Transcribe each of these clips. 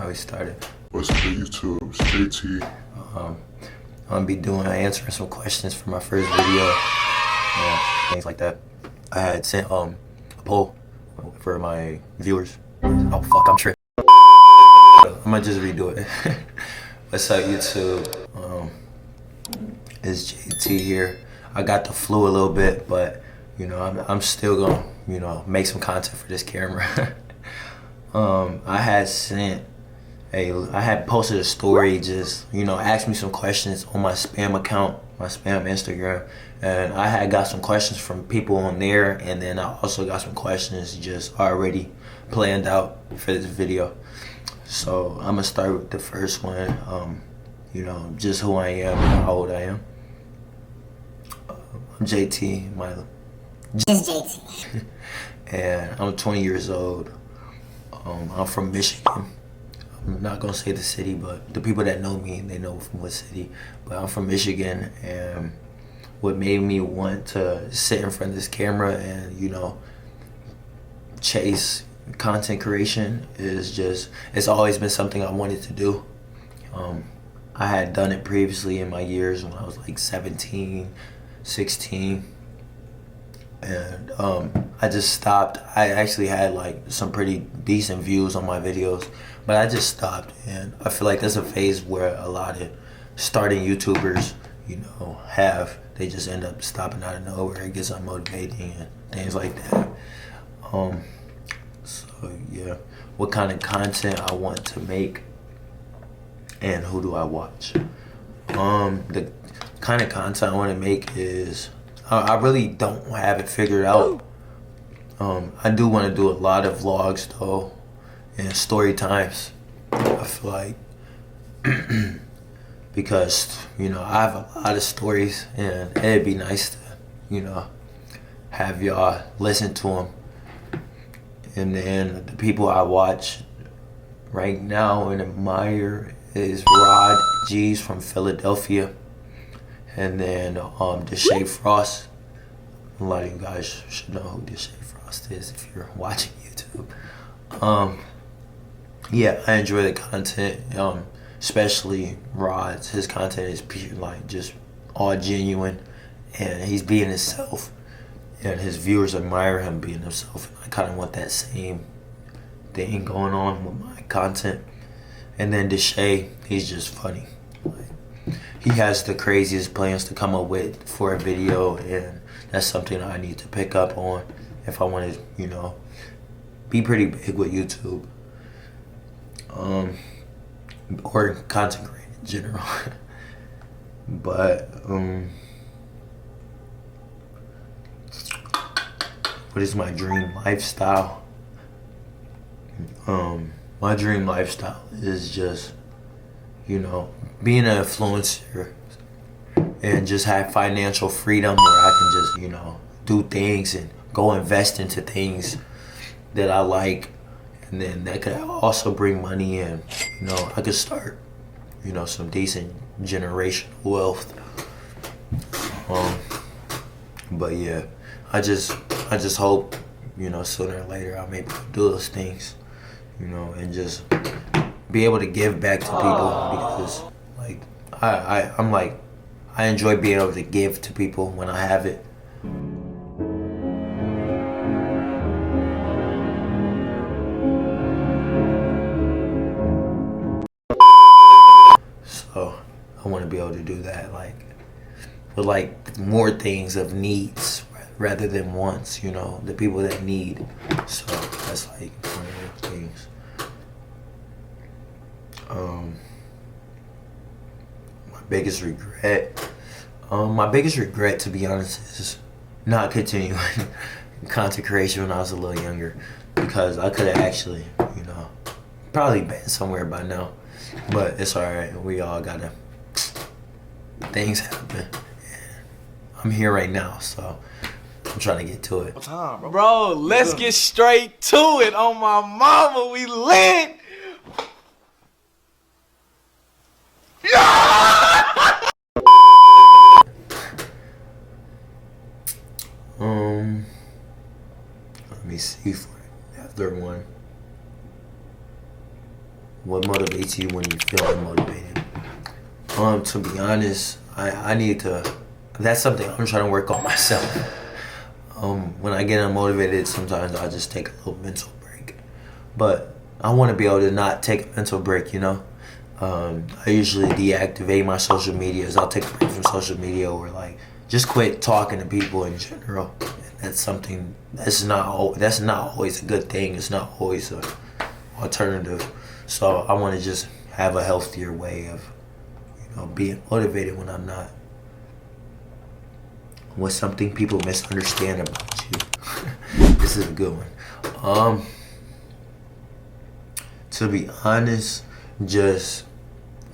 we started. What's up, YouTube? It's JT. I'm gonna be answering some questions for my first video, things like that. I had sent a poll for my viewers. Oh fuck, I'm tripping. I'm gonna just redo it. What's up, YouTube? It's JT here. I got the flu a little bit, but you know, I'm still gonna make some content for this camera. I had posted a story, just asked me some questions on my spam account, my spam Instagram, and I had got some questions from people on there, and then I also got some questions just already planned out for this video. So I'm gonna start with the first one. Just who I am and how old I am. I'm JT. Just JT. And I'm 20 years old. I'm from Michigan. I'm not gonna say the city, but the people that know me, they know from what city. But I'm from Michigan, and what made me want to sit in front of this camera and chase content creation is it's always been something I wanted to do. I had done it previously in my years when I was like 17, 16. And I just stopped. I actually had like some pretty decent views on my videos, but I just stopped. And I feel like that's a phase where a lot of starting YouTubers, they just end up stopping out of nowhere. It gets unmotivating and things like that. So yeah, what kind of content I want to make and who do I watch? The kind of content I want to make is, I really don't have it figured out. I do want to do a lot of vlogs though, and story times. I feel like because I have a lot of stories, and it'd be nice to have y'all listen to them. And then the people I watch right now and admire is Rod G's from Philadelphia. And then Deshae Frost. A lot of you guys should know who Deshae Frost is if you're watching YouTube. Yeah, I enjoy the content, especially Rod's. His content is pure, just all genuine, and he's being himself, and his viewers admire him being himself. And I kind of want that same thing going on with my content. And then Deshae, he's just funny. He has the craziest plans to come up with for a video, and that's something I need to pick up on if I want to, be pretty big with YouTube. Or content creating in general. But, what is my dream lifestyle? My dream lifestyle is just, being an influencer and just have financial freedom where I can just, do things and go invest into things that I like, and then that could also bring money in. I could start, some decent generational wealth. But yeah, I just hope, sooner or later I'm able to do those things, and just be able to give back to people, because I enjoy being able to give to people when I have it. So I want to be able to do that, with more things of needs rather than wants, the people that need. So that's one of the things. My biggest regret, to be honest, is not continuing content creation when I was a little younger, because I could have actually, probably been somewhere by now. But it's alright, we all gotta, things happen. I'm here right now, so I'm trying to get to it. Bro, let's get straight to it. On my mama, we lit. Let me see for another one. What motivates you when you feel unmotivated? To be honest, I need to. That's something I'm trying to work on myself. When I get unmotivated, sometimes I just take a little mental break. But I want to be able to not take a mental break, you know? I usually deactivate my social medias. I'll take a break from social media or like just quit talking to people in general. That's something that's not always a good thing. It's not always an alternative. So I want to just have a healthier way of, being motivated when I'm not. What's something people misunderstand about you? This is a good one. To be honest, just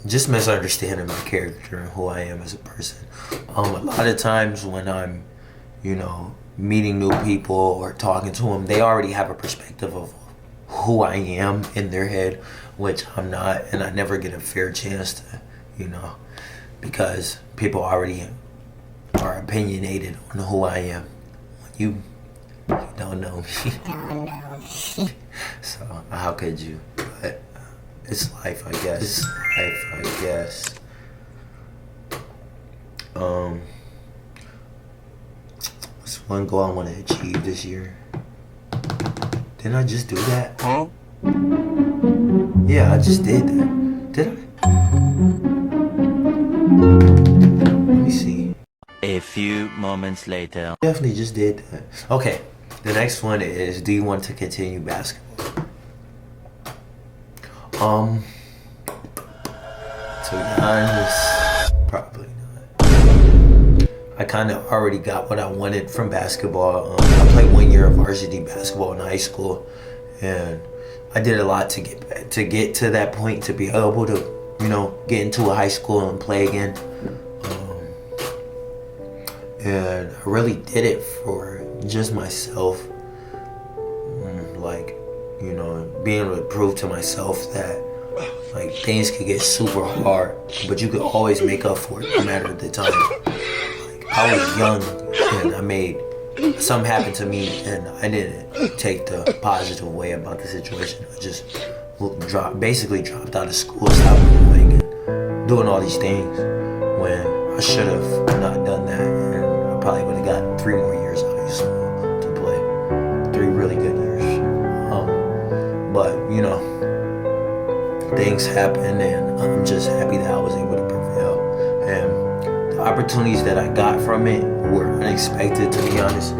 misunderstanding my character and who I am as a person. A lot of times when I'm, meeting new people or talking to them, they already have a perspective of who I am in their head, which I'm not, and I never get a fair chance to, because people already are opinionated on who I am. When you don't know me. So how could you? But it's life, I guess. What's one goal I want to achieve this year? Didn't I just do that? Huh? Yeah, I just did that. Did I? Let me see. A few moments later. Definitely just did that. Okay, the next one is, do you want to continue basketball? To be honest, probably not. I kind of already got what I wanted from basketball. I played 1 year of varsity basketball in high school, and I did a lot to get to that point, to be able to, get into a high school and play again. And I really did it for just myself. Being able to prove to myself that things could get super hard, but you could always make up for it no matter the time. I was young and something happened to me and I didn't take the positive way about the situation. I just basically dropped out of school, stopped going and doing all these things when I should have not done that, and I probably would have got 3 more years out of high school to play. 3 really good years. But things happen, and I'm just happy that I was able to prevail. And the opportunities that I got from it were unexpected, to be honest.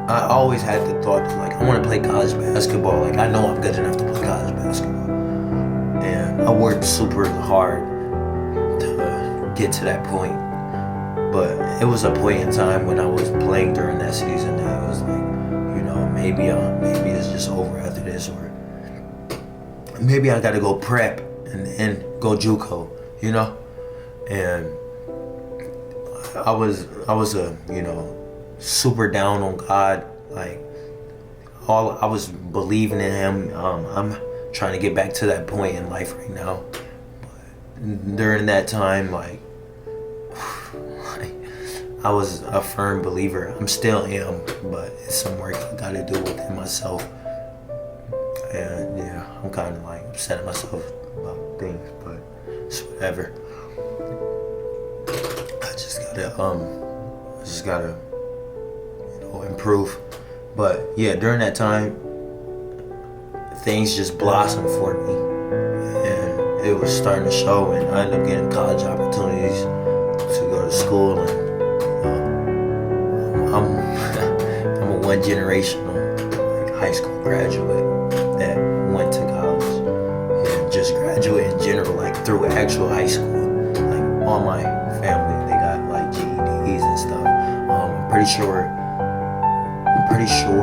I always had the thought that, I want to play college basketball. I know I'm good enough to play college basketball. And I worked super hard to get to that point. But it was a point in time when I was playing during that season that it was maybe it's just over after this, or maybe I gotta go prep and go JUCO, and I was a super down on God. I was believing in Him. I'm trying to get back to that point in life right now, but during that time, I was a firm believer. I'm still am, but it's some work I gotta do within myself. And yeah, I'm kind of upset at myself about things, but it's whatever. I just gotta improve. But yeah, during that time, things just blossomed for me, and it was starting to show. And I ended up getting college opportunities to go to school, and I'm a one generational high school graduate that went to college, and just graduate in general, through actual high school. All my family, they got GEDs and stuff. I'm pretty sure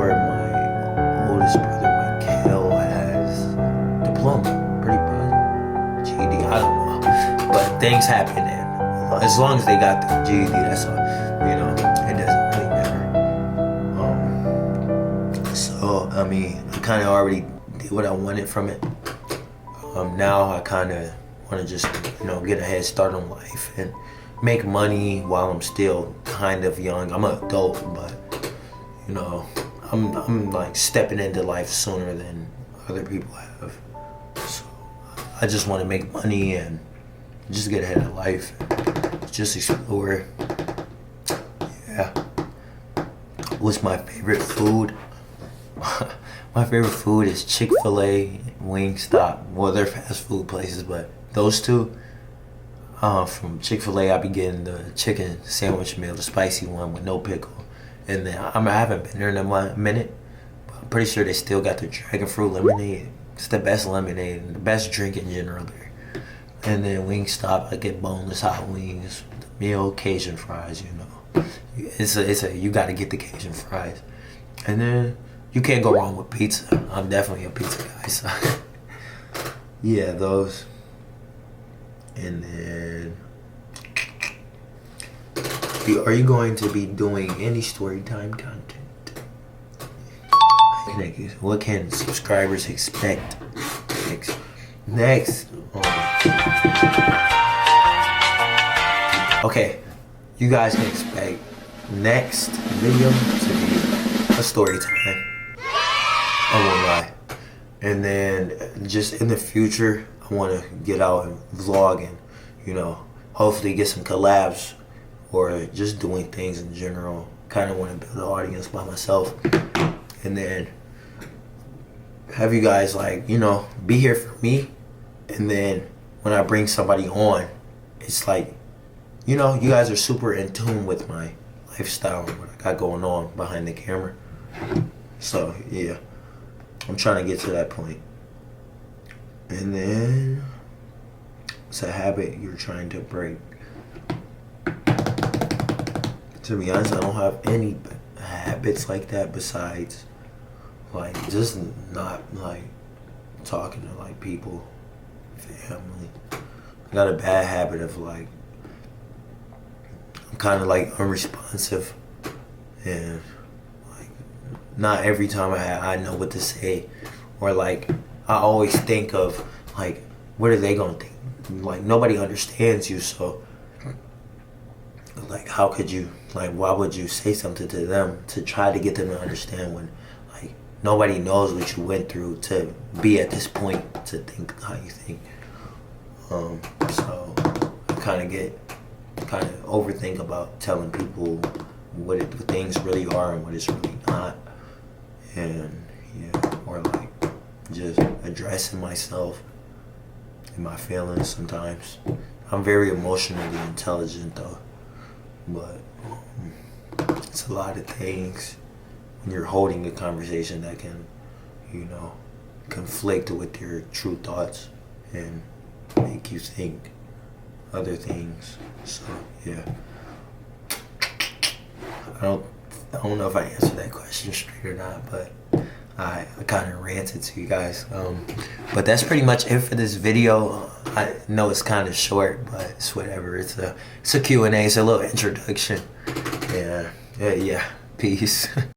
my oldest brother Michael has diploma. Pretty positive. GED, I don't know, but things happen, and as long as they got the GED, that's all. It doesn't really matter. I kind of already did what I wanted from it. Now I kind of want to just, get a head start on life and make money while I'm still kind of young. I'm an adult, but, I'm stepping into life sooner than other people have. So I just want to make money and just get ahead of life, just explore. Yeah. What's my favorite food? My favorite food is Chick-fil-A, Wingstop. Well, they're fast food places, but those two. From Chick-fil-A, I be getting the chicken sandwich meal, the spicy one with no pickle. And then I haven't been there in a minute, but I'm pretty sure they still got the dragon fruit lemonade. It's the best lemonade and the best drink in general there. And then Wingstop, I get boneless hot wings, the meal, Cajun fries. You know, you got to get the Cajun fries. And then you can't go wrong with pizza. I'm definitely a pizza guy. So yeah, those. And then, are you going to be doing any story time content? What can subscribers expect next? Okay, you guys can expect next video to be a story time. I won't lie. And then just in the future, I want to get out and vlog and, you know, hopefully get some collabs or just doing things in general. Kind of want to build an audience by myself. And then have you guys, like, you know, be here for me. And then when I bring somebody on, it's like, you know, you guys are super in tune with my lifestyle and what I got going on behind the camera. So, yeah, I'm trying to get to that point. And then, it's a habit you're trying to break. To be honest, I don't have any habits like that besides, like, just not, like, talking to, like, people, family. I got a bad habit of, like, I'm kind of, like, unresponsive. And, like, not every time I know what to say. Or, like, I always think of, like, what are they gonna think? Like, nobody understands you, so, like, how could you, like, why would you say something to them to try to get them to understand when, like, nobody knows what you went through to be at this point to think how you think. So I kind of overthink about telling people what things really are and what it's really not. And, yeah, or, like, just addressing myself and my feelings sometimes. I'm very emotionally intelligent though, but it's a lot of things when you're holding a conversation that can, you know, conflict with your true thoughts and make you think other things. So yeah, I don't know if I answered that question straight or not, but I kind of ranted to you guys. But that's pretty much it for this video. I know it's kind of short, but it's whatever. It's a Q&A. It's a little introduction. Yeah. Peace.